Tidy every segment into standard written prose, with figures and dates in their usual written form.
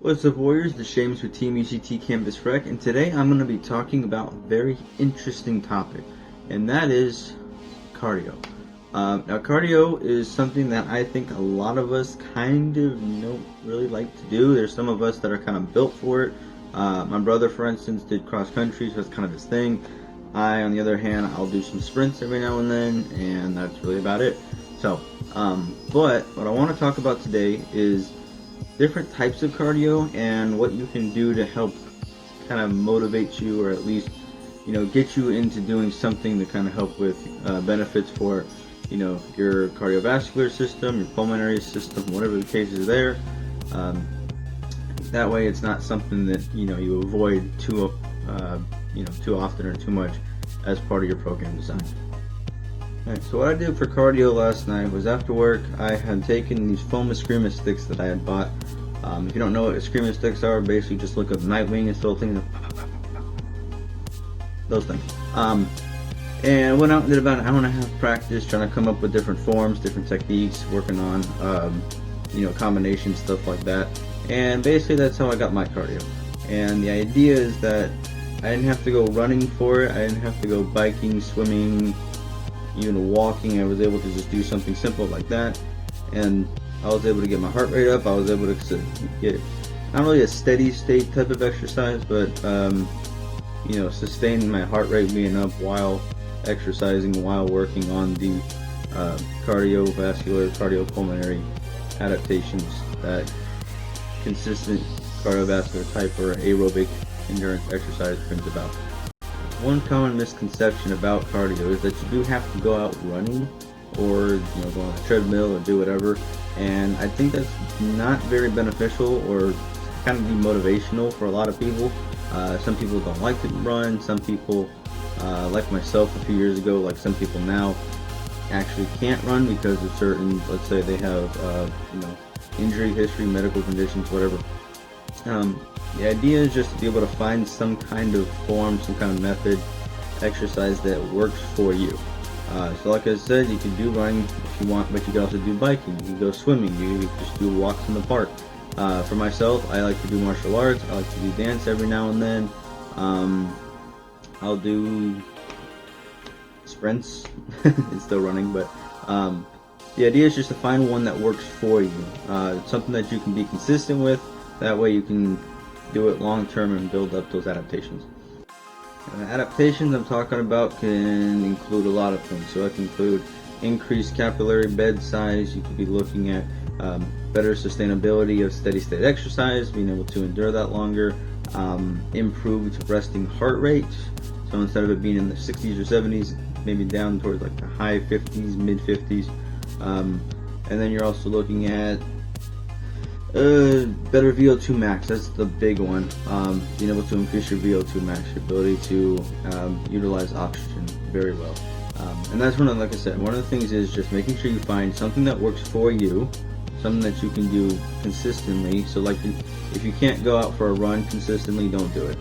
What's up, Warriors? The Shames with Team UCT Campus Rec, and today I'm going to be talking about a very interesting topic, and that is cardio. Now, cardio is something that I think a lot of us kind of don't really like to do. There's some of us that are kind of built for it. My brother, for instance, did cross country, so that's kind of his thing. I, on the other hand, I'll do some sprints every now and then, and that's really about it. So, but what I want to talk about today is different types of cardio and what you can do to help kind of motivate you, or at least, get you into doing something to kind of help with benefits for, your cardiovascular system, your pulmonary system, whatever the case is there. That way it's not something that, you avoid too often or too much as part of your program design. Alright, so what I did for cardio last night was, after work, I had taken these foam eskrima sticks that I had bought. If you don't know what eskrima sticks are, basically just look up Nightwing and little things. Those things. And went out and did about an hour and a half practice, trying to come up with different forms, different techniques, working on, combinations, stuff like that. And basically that's how I got my cardio. And the idea is that I didn't have to go running for it. I didn't have to go biking, swimming, even walking. I was able to just do something simple like that, and I was able to get my heart rate up. I was able to get not really a steady state type of exercise, but sustaining my heart rate being up while exercising, while working on the cardiovascular, cardiopulmonary adaptations that consistent cardiovascular type or aerobic endurance exercise brings about. One common misconception about cardio is that you do have to go out running or go on a treadmill or do whatever, and I think that's not very beneficial or kind of demotivational for a lot of people. Some people don't like to run. Some people, like myself a few years ago, like some people now, actually can't run because of certain, let's say they have injury history, medical conditions, whatever. The idea is just to be able to find some kind of form, some kind of method, exercise that works for you. So like I said, you can do running if you want, but you can also do biking, you can go swimming, you can just do walks in the park. For myself, I like to do martial arts, I like to do dance every now and then. I'll do sprints, it's still running, but the idea is just to find one that works for you. Something that you can be consistent with, that way you can do it long term and build up those adaptations. Adaptations I'm talking about can include a lot of things. So it can include increased capillary bed size. You could be looking at better sustainability of steady state exercise, being able to endure that longer, improved resting heart rate. So instead of it being in the 60s or 70s, maybe down towards like the high 50s, mid 50s. And then you're also looking at better VO2 max. That's the big one. Being able to increase your VO2 max, your ability to utilize oxygen very well. And that's one of, like I said, one of the things is just making sure you find something that works for you, something that you can do consistently. So like, if you can't go out for a run consistently, don't do it.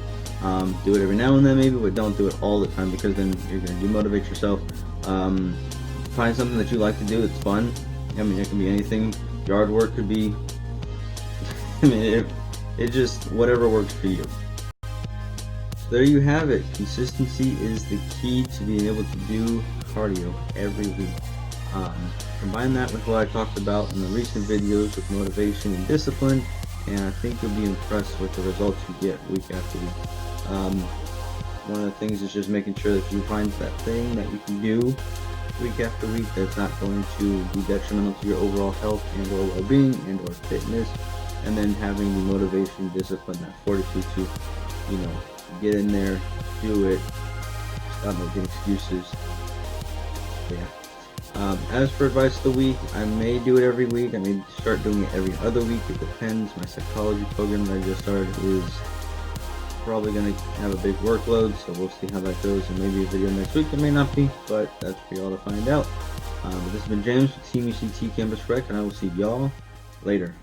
Do it every now and then maybe, but don't do it all the time, because then you're going to demotivate yourself. Find something that you like to do, it's fun. I mean, it can be anything. Yard work could be, I mean, it just, whatever works for you. So there you have it. Consistency is the key to being able to do cardio every week. Combine that with what I talked about in the recent videos with motivation and discipline, and I think you'll be impressed with the results you get week after week. One of the things is just making sure that you find that thing that you can do week after week that's not going to be detrimental to your overall health and or well-being and or fitness. And then having the motivation, discipline, that fortitude to, get in there, do it, stop making excuses. Yeah. As for advice of the week, I may do it every week. I may start doing it every other week. It depends. My psychology program that I just started is probably going to have a big workload, so we'll see how that goes. And maybe a video next week. It may not be, but that's for y'all to find out. This has been James with Team UCT Campus Rec, and I will see y'all later.